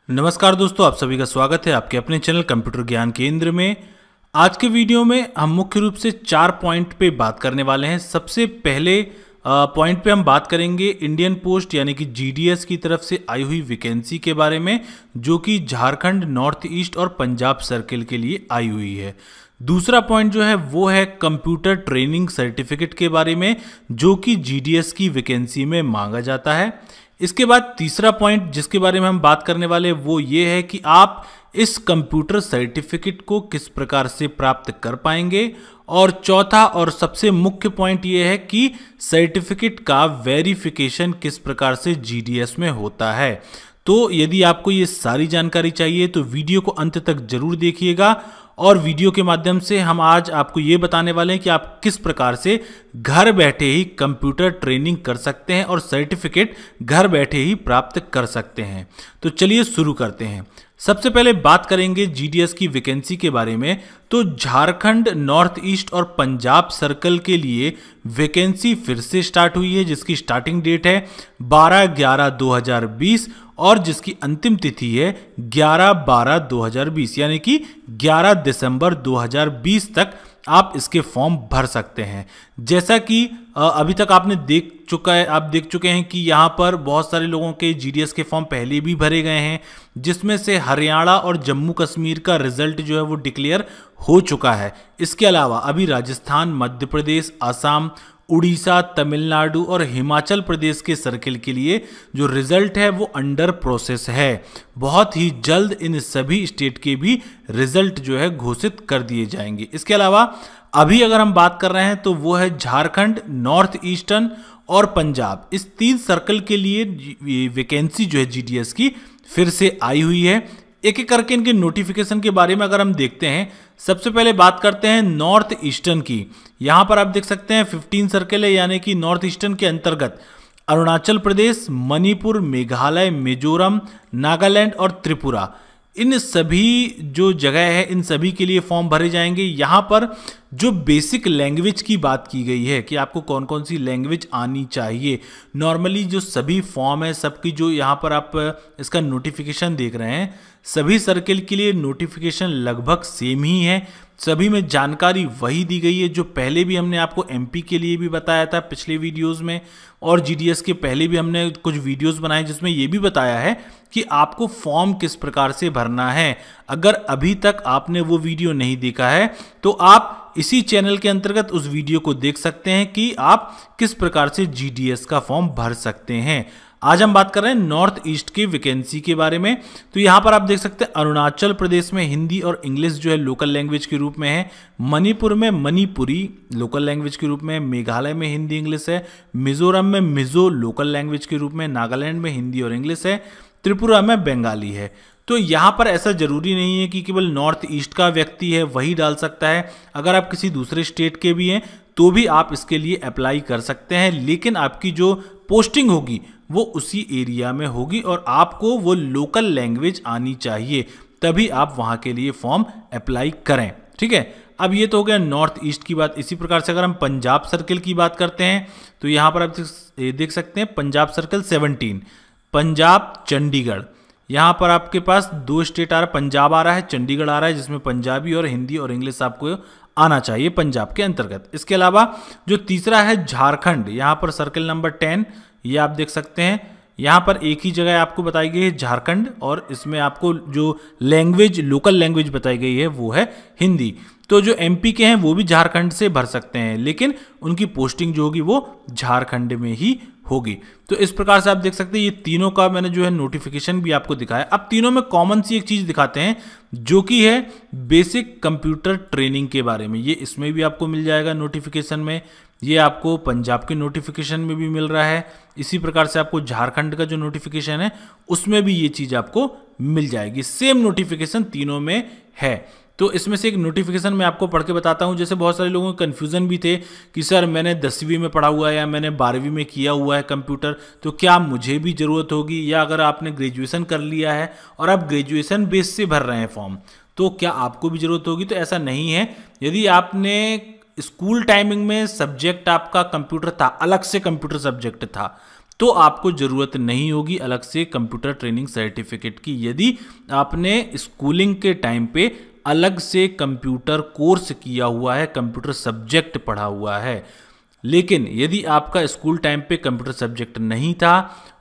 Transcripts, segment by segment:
नमस्कार दोस्तों, आप सभी का स्वागत है आपके अपने चैनल कंप्यूटर ज्ञान केंद्र में। आज के वीडियो में हम मुख्य रूप से 4 पॉइंट पे बात करने वाले हैं। सबसे पहले पॉइंट पे हम बात करेंगे इंडियन पोस्ट यानी कि जीडीएस की तरफ से आई हुई वैकेंसी के बारे में, जो कि झारखंड, नॉर्थ ईस्ट और पंजाब सर्किल के लिए आई हुई है। दूसरा पॉइंट जो है वो है कंप्यूटर ट्रेनिंग सर्टिफिकेट के बारे में, जो कि जीडीएस की वैकेंसी में मांगा जाता है। इसके बाद तीसरा पॉइंट जिसके बारे में हम बात करने वाले वो ये है कि आप इस कंप्यूटर सर्टिफिकेट को किस प्रकार से प्राप्त कर पाएंगे। और चौथा और सबसे मुख्य पॉइंट ये है कि सर्टिफिकेट का वेरिफिकेशन किस प्रकार से जीडीएस में होता है। तो यदि आपको ये सारी जानकारी चाहिए तो वीडियो को अंत तक जरूर देखिएगा। और वीडियो के माध्यम से हम आज आपको ये बताने वाले हैं कि आप किस प्रकार से घर बैठे ही कंप्यूटर ट्रेनिंग कर सकते हैं और सर्टिफिकेट घर बैठे ही प्राप्त कर सकते हैं। तो चलिए शुरू करते हैं। सबसे पहले बात करेंगे जीडीएस की वैकेंसी के बारे में। तो झारखंड, नॉर्थ ईस्ट और पंजाब सर्कल के लिए वैकेंसी फिर से स्टार्ट हुई है, जिसकी स्टार्टिंग डेट है 12/11/2020 और जिसकी अंतिम तिथि है 11/12/2020 यानी कि 11 दिसंबर 2020 तक आप इसके फॉर्म भर सकते हैं। जैसा कि अभी तक आप देख चुके हैं कि यहाँ पर बहुत सारे लोगों के जीडीएस के फॉर्म पहले भी भरे गए हैं, जिसमें से हरियाणा और जम्मू कश्मीर का रिजल्ट जो है वो डिक्लेयर हो चुका है। इसके अलावा अभी राजस्थान, मध्य प्रदेश, असम, उड़ीसा, तमिलनाडु और हिमाचल प्रदेश के सर्किल के लिए जो रिजल्ट है वो अंडर प्रोसेस है। बहुत ही जल्द इन सभी स्टेट के भी रिजल्ट जो है घोषित कर दिए जाएंगे। इसके अलावा अभी अगर हम बात कर रहे हैं तो वो है झारखंड, नॉर्थ ईस्टर्न और पंजाब। इस 3 सर्कल के लिए वैकेंसी जो है जीडीएस की फिर से आई हुई है। एक एक करके इनके नोटिफिकेशन के बारे में अगर हम देखते हैं, सबसे पहले बात करते हैं नॉर्थ ईस्टर्न की। यहां पर आप देख सकते हैं 15 सर्कल है, यानी कि नॉर्थ ईस्टर्न के अंतर्गत अरुणाचल प्रदेश, मणिपुर, मेघालय, मिजोरम, नागालैंड और त्रिपुरा, इन सभी जो जगह है इन सभी के लिए फॉर्म भरे जाएंगे। यहाँ पर जो बेसिक लैंग्वेज की बात की गई है कि आपको कौन कौन सी लैंग्वेज आनी चाहिए। नॉर्मली जो सभी फॉर्म है सबकी, जो यहाँ पर आप इसका नोटिफिकेशन देख रहे हैं, सभी सर्किल के लिए नोटिफिकेशन लगभग सेम ही है। सभी में जानकारी वही दी गई है जो पहले भी हमने आपको एमपी के लिए भी बताया था पिछले वीडियोस में, और जीडीएस के पहले भी हमने कुछ वीडियोस बनाए जिसमें ये भी बताया है कि आपको फॉर्म किस प्रकार से भरना है। अगर अभी तक आपने वो वीडियो नहीं देखा है तो आप इसी चैनल के अंतर्गत उस वीडियो को देख सकते हैं कि आप किस प्रकार से जीडीएस का फॉर्म भर सकते हैं। आज हम बात कर रहे हैं नॉर्थ ईस्ट की वैकेंसी के बारे में। तो यहाँ पर आप देख सकते हैं अरुणाचल प्रदेश में हिंदी और इंग्लिश जो है लोकल लैंग्वेज के रूप में है, मणिपुर में मणिपुरी लोकल लैंग्वेज के रूप में, मेघालय में हिंदी इंग्लिश है, मिजोरम में मिजो लोकल लैंग्वेज के रूप में, नागालैंड में हिंदी और इंग्लिश है, त्रिपुरा में बंगाली है। तो यहाँ पर ऐसा जरूरी नहीं है कि केवल नॉर्थ ईस्ट का व्यक्ति है वही डाल सकता है। अगर आप किसी दूसरे स्टेट के भी हैं तो भी आप इसके लिए अप्लाई कर सकते हैं, लेकिन आपकी जो पोस्टिंग होगी वो उसी एरिया में होगी और आपको वो लोकल लैंग्वेज आनी चाहिए, तभी आप वहाँ के लिए फॉर्म अप्लाई करें। ठीक है, अब ये तो हो गया नॉर्थ ईस्ट की बात। इसी प्रकार से अगर हम पंजाब सर्किल की बात करते हैं तो यहाँ पर आप देख सकते हैं पंजाब सर्कल 17, पंजाब, चंडीगढ़। यहाँ पर आपके पास 2 स्टेट आ रहा है, पंजाब आ रहा है, चंडीगढ़ आ रहा है, जिसमें पंजाबी और हिंदी और इंग्लिश आपको आना चाहिए पंजाब के अंतर्गत। इसके अलावा जो तीसरा है झारखंड, यहाँ पर सर्कल नंबर 10, ये आप देख सकते हैं। यहाँ पर एक ही जगह आपको बताई गई है झारखंड, और इसमें आपको जो लैंग्वेज लोकल लैंग्वेज बताई गई है वो है हिंदी। तो जो एमपी के हैं वो भी झारखंड से भर सकते हैं, लेकिन उनकी पोस्टिंग जो होगी वो झारखंड में ही होगी। तो इस प्रकार से आप देख सकते हैं ये तीनों का मैंने जो है नोटिफिकेशन भी आपको दिखाया। अब तीनों में कॉमन सी एक चीज दिखाते हैं जो कि है बेसिक कंप्यूटर ट्रेनिंग के बारे में। ये इसमें भी आपको मिल जाएगा नोटिफिकेशन में, ये आपको पंजाब के नोटिफिकेशन में भी मिल रहा है। इसी प्रकार से आपको झारखंड का जो नोटिफिकेशन है उसमें भी ये चीज आपको मिल जाएगी। सेम नोटिफिकेशन तीनों में है। तो इसमें से एक नोटिफिकेशन मैं आपको पढ़ के बताता हूं। जैसे बहुत सारे लोगों को कन्फ्यूजन भी थे कि सर मैंने 10वीं में पढ़ा हुआ है या मैंने 12वीं में किया हुआ है कंप्यूटर, तो क्या मुझे भी ज़रूरत होगी, या अगर आपने ग्रेजुएशन कर लिया है और आप ग्रेजुएशन बेस से भर रहे हैं फॉर्म तो क्या आपको भी ज़रूरत होगी। तो ऐसा नहीं है। यदि आपने स्कूल टाइमिंग में सब्जेक्ट आपका कंप्यूटर था, अलग से कंप्यूटर सब्जेक्ट था, तो आपको ज़रूरत नहीं होगी अलग से कंप्यूटर ट्रेनिंग सर्टिफिकेट की, यदि आपने स्कूलिंग के टाइम पे अलग से कंप्यूटर कोर्स किया हुआ है, कंप्यूटर सब्जेक्ट पढ़ा हुआ है। लेकिन यदि आपका स्कूल टाइम पे कंप्यूटर सब्जेक्ट नहीं था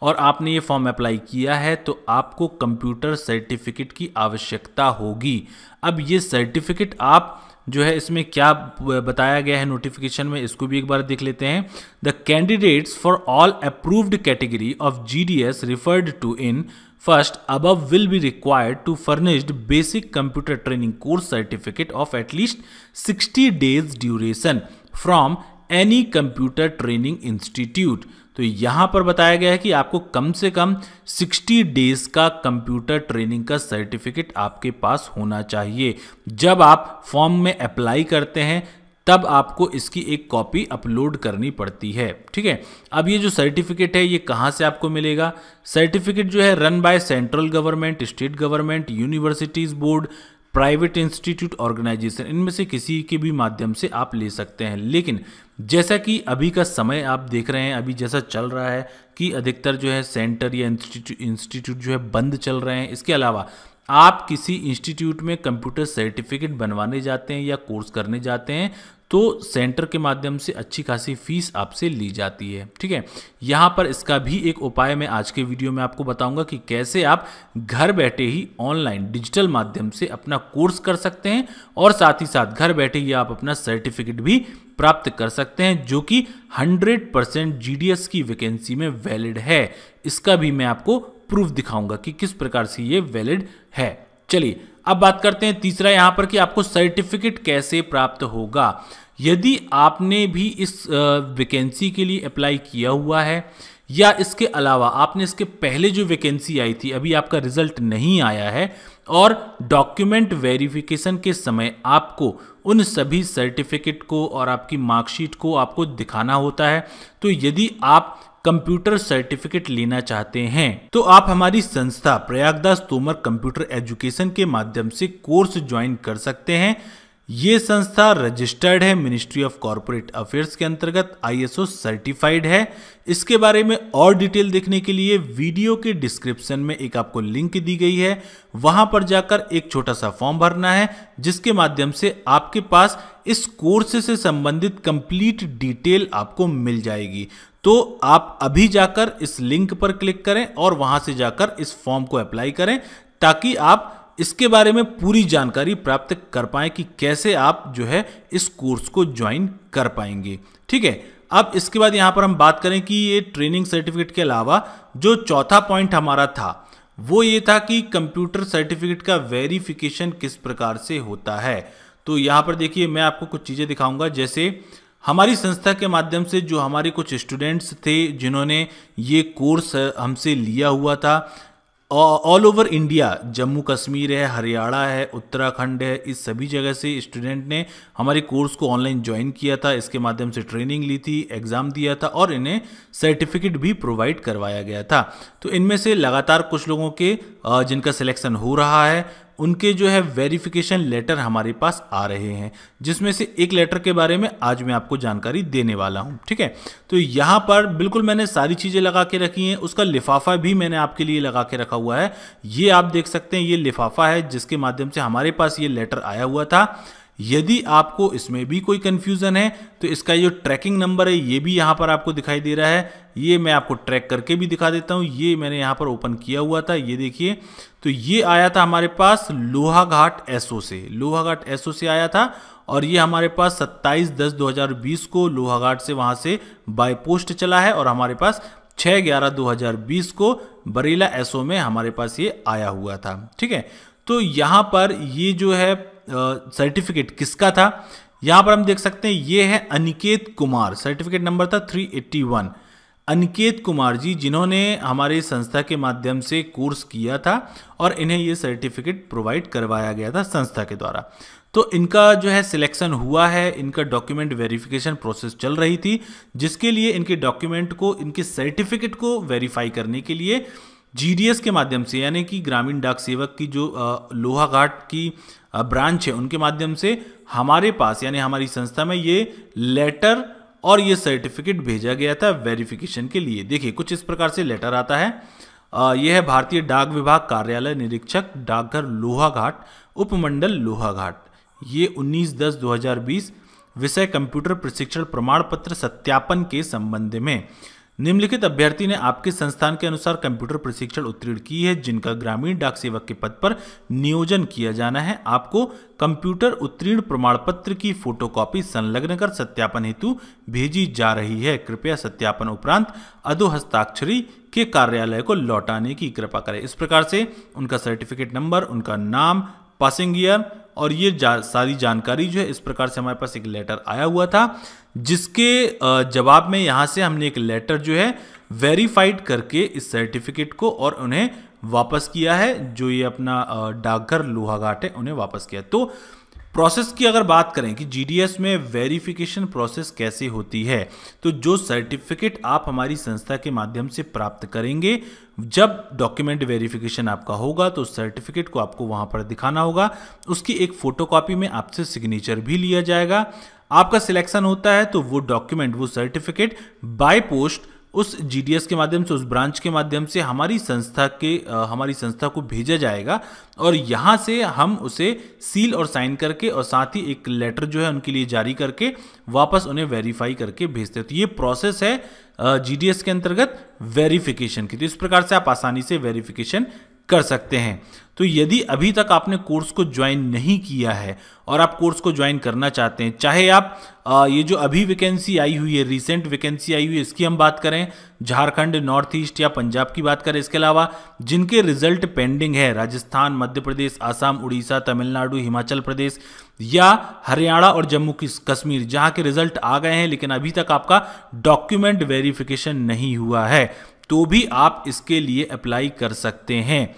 और आपने ये फॉर्म अप्लाई किया है तो आपको कंप्यूटर सर्टिफिकेट की आवश्यकता होगी। अब ये सर्टिफिकेट आप जो है इसमें क्या बताया गया है नोटिफिकेशन में, इसको भी एक बार देख लेते हैं। The candidates for all approved category of GDS referred to in First, above will be required to furnished basic computer training course certificate of at least 60 days duration from any computer training institute। तो यहाँ पर बताया गया है कि आपको कम से कम 60 days का कंप्यूटर ट्रेनिंग का सर्टिफिकेट आपके पास होना चाहिए। जब आप फॉर्म में अप्लाई करते हैं तब आपको इसकी एक कॉपी अपलोड करनी पड़ती है। ठीक है, अब ये जो सर्टिफिकेट है ये कहाँ से आपको मिलेगा? सर्टिफिकेट जो है run by central government, state government, universities board, private institute, organization, इनमें से किसी के भी माध्यम से आप ले सकते हैं। लेकिन जैसा कि अभी का समय आप देख रहे हैं, अभी जैसा चल रहा है कि अधिकतर जो है सेंटर या इंस्टीट्यूट जो है बंद चल रहे हैं। इसके अलावा आप किसी इंस्टीट्यूट में कंप्यूटर सर्टिफिकेट बनवाने जाते हैं या कोर्स करने जाते हैं तो सेंटर के माध्यम से अच्छी खासी फीस आपसे ली जाती है। ठीक है, यहाँ पर इसका भी एक उपाय मैं आज के वीडियो में आपको बताऊंगा कि कैसे आप घर बैठे ही ऑनलाइन डिजिटल माध्यम से अपना कोर्स कर सकते हैं और साथ ही साथ घर बैठे ही आप अपना सर्टिफिकेट भी प्राप्त कर सकते हैं, जो कि 100% GDS की वैकेंसी में वैलिड है। इसका भी मैं आपको प्रूफ दिखाऊंगा कि किस प्रकार से ये वैलिड है। चलिए अब बात करते हैं तीसरा यहाँ पर कि आपको सर्टिफिकेट कैसे प्राप्त होगा। यदि आपने भी इस वैकेंसी के लिए अप्लाई किया हुआ है या इसके अलावा आपने इसके पहले जो वैकेंसी आई थी अभी आपका रिजल्ट नहीं आया है और डॉक्यूमेंट वेरिफिकेशन के समय आपको उन सभी सर्टिफिकेट को और आपकी मार्कशीट को आपको दिखाना होता है, तो यदि आप कंप्यूटर सर्टिफिकेट लेना चाहते हैं तो आप हमारी संस्था प्रयागदास तोमर कंप्यूटर एजुकेशन के माध्यम से कोर्स ज्वाइन कर सकते हैं। ये संस्था रजिस्टर्ड है मिनिस्ट्री ऑफ कॉर्पोरेट अफेयर्स के अंतर्गत, ISO सर्टिफाइड है। इसके बारे में और डिटेल देखने के लिए वीडियो के डिस्क्रिप्शन में एक आपको लिंक दी गई है, वहां पर जाकर एक छोटा सा फॉर्म भरना है जिसके माध्यम से आपके पास इस कोर्स से संबंधित कंप्लीट डिटेल आपको मिल जाएगी। तो आप अभी जाकर इस लिंक पर क्लिक करें और वहां से जाकर इस फॉर्म को अप्लाई करें ताकि आप इसके बारे में पूरी जानकारी प्राप्त कर पाएं कि कैसे आप जो है इस कोर्स को ज्वाइन कर पाएंगे। ठीक है, अब इसके बाद यहां पर हम बात करें कि ये ट्रेनिंग सर्टिफिकेट के अलावा जो चौथा पॉइंट हमारा था वो ये था कि कंप्यूटर सर्टिफिकेट का वेरिफिकेशन किस प्रकार से होता है। तो यहां पर देखिए मैं आपको कुछ चीजें दिखाऊंगा, जैसे हमारी संस्था के माध्यम से जो हमारे कुछ स्टूडेंट्स थे जिन्होंने ये कोर्स हमसे लिया हुआ था, all over India, Jammu Kashmir है, हरियाणा है, उत्तराखंड है, इस सभी जगह से स्टूडेंट ने हमारे कोर्स को ऑनलाइन ज्वाइन किया था, इसके माध्यम से ट्रेनिंग ली थी, एग्ज़ाम दिया था और इन्हें सर्टिफिकेट भी प्रोवाइड करवाया गया था। तो इनमें से लगातार कुछ लोगों के जिनका सिलेक्शन हो रहा है उनके जो है वेरिफिकेशन लेटर हमारे पास आ रहे हैं, जिसमें से एक लेटर के बारे में आज मैं आपको जानकारी देने वाला हूं। ठीक है, तो यहाँ पर बिल्कुल मैंने सारी चीज़ें लगा के रखी हैं, उसका लिफाफा भी मैंने आपके लिए लगा के रखा हुआ है। ये आप देख सकते हैं, ये लिफाफा है जिसके माध्यम से हमारे पास ये लेटर आया हुआ था। यदि आपको इसमें भी कोई कंफ्यूजन है तो इसका जो ट्रैकिंग नंबर है ये भी यहाँ पर आपको दिखाई दे रहा है, ये मैं आपको ट्रैक करके भी दिखा देता हूँ। ये मैंने यहाँ पर ओपन किया हुआ था, ये देखिए। तो ये आया था हमारे पास लोहाघाट SO से, लोहाघाट SO से आया था और ये हमारे पास 27/10/2020 को लोहाघाट से वहाँ से बाय पोस्ट चला है और हमारे पास 6/11/2020 को बरेला SO में हमारे पास ये आया हुआ था। ठीक है, तो यहाँ पर ये जो है सर्टिफिकेट किसका था, यहाँ पर हम देख सकते हैं ये है अनिकेत कुमार, सर्टिफिकेट नंबर था 381। अनिकेत कुमार जी जिन्होंने हमारे संस्था के माध्यम से कोर्स किया था और इन्हें ये सर्टिफिकेट प्रोवाइड करवाया गया था संस्था के द्वारा। तो इनका जो है सिलेक्शन हुआ है, इनका डॉक्यूमेंट वेरिफिकेशन प्रोसेस चल रही थी, जिसके लिए इनके डॉक्यूमेंट को, इनके सर्टिफिकेट को वेरीफाई करने के लिए GDS के माध्यम से, यानी कि ग्रामीण डाक सेवक की जो लोहाघाट की ब्रांच है उनके माध्यम से हमारे पास यानी हमारी संस्था में ये लेटर और ये सर्टिफिकेट भेजा गया था वेरिफिकेशन के लिए। देखिए कुछ इस प्रकार से लेटर आता है। यह है भारतीय डाक विभाग कार्यालय निरीक्षक डाकघर लोहाघाट उपमंडल लोहाघाट। ये 19/10/2020 विषय कंप्यूटर प्रशिक्षण प्रमाण पत्र सत्यापन के संबंध में निम्नलिखित अभ्यर्थी ने आपके संस्थान के अनुसार कंप्यूटर प्रशिक्षण उत्तीर्ण की है जिनका ग्रामीण डाक सेवक के पद पर नियोजन किया जाना है। आपको कंप्यूटर उत्तीर्ण प्रमाण पत्र की फोटोकॉपी संलग्न कर सत्यापन हेतु भेजी जा रही है। कृपया सत्यापन उपरांत अधो हस्ताक्षरी के कार्यालय को लौटाने की कृपा करें। इस प्रकार से उनका सर्टिफिकेट नंबर, उनका नाम, पासिंग ईयर और ये सारी जानकारी जो है इस प्रकार से हमारे पास एक लेटर आया हुआ था, जिसके जवाब में यहाँ से हमने एक लेटर जो है वेरीफाइड करके इस सर्टिफिकेट को और उन्हें वापस किया है। जो ये अपना डाकघर लोहाघाट है उन्हें वापस किया। तो प्रोसेस की अगर बात करें कि जीडीएस में वेरिफिकेशन प्रोसेस कैसे होती है, तो जो सर्टिफिकेट आप हमारी संस्था के माध्यम से प्राप्त करेंगे, जब डॉक्यूमेंट वेरिफिकेशन आपका होगा तो सर्टिफिकेट को आपको वहां पर दिखाना होगा। उसकी एक फोटोकॉपी में आपसे सिग्नेचर भी लिया जाएगा। आपका सिलेक्शन होता है तो वो डॉक्यूमेंट, वो सर्टिफिकेट बाय पोस्ट उस जीडीएस के माध्यम से, उस ब्रांच के माध्यम से हमारी संस्था को भेजा जाएगा और यहाँ से हम उसे सील और साइन करके और साथ ही एक लेटर जो है उनके लिए जारी करके वापस उन्हें वेरीफाई करके भेजते हैं। तो ये प्रोसेस है जीडीएस के अंतर्गत वेरिफिकेशन की। तो इस प्रकार से आप आसानी से वेरिफिकेशन कर सकते हैं। तो यदि अभी तक आपने कोर्स को ज्वाइन नहीं किया है और आप कोर्स को ज्वाइन करना चाहते हैं, चाहे आप ये जो अभी वैकेंसी आई हुई है, रिसेंट वैकेंसी आई हुई है, इसकी हम बात करें, झारखंड, नॉर्थ ईस्ट या पंजाब की बात करें, इसके अलावा जिनके रिजल्ट पेंडिंग है, राजस्थान, मध्य प्रदेश, आसाम, उड़ीसा, तमिलनाडु, हिमाचल प्रदेश या हरियाणा और जम्मू कश्मीर, जहाँ के रिजल्ट आ गए हैं लेकिन अभी तक आपका डॉक्यूमेंट वेरिफिकेशन नहीं हुआ है, तो भी आप इसके लिए अप्लाई कर सकते हैं।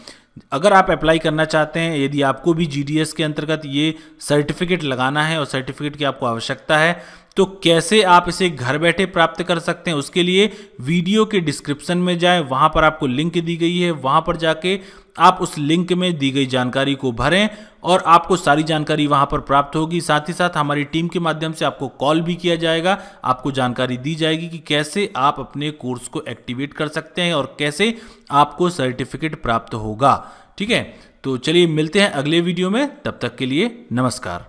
अगर आप अप्लाई करना चाहते हैं, यदि आपको भी जीडीएस के अंतर्गत ये सर्टिफिकेट लगाना है और सर्टिफिकेट की आपको आवश्यकता है, तो कैसे आप इसे घर बैठे प्राप्त कर सकते हैं, उसके लिए वीडियो के डिस्क्रिप्शन में जाएं, वहां पर आपको लिंक दी गई है, वहां पर जाके आप उस लिंक में दी गई जानकारी को भरें और आपको सारी जानकारी वहां पर प्राप्त होगी। साथ ही साथ हमारी टीम के माध्यम से आपको कॉल भी किया जाएगा, आपको जानकारी दी जाएगी कि कैसे आप अपने कोर्स को एक्टिवेट कर सकते हैं और कैसे आपको सर्टिफिकेट प्राप्त होगा। ठीक है, तो चलिए मिलते हैं अगले वीडियो में, तब तक के लिए नमस्कार।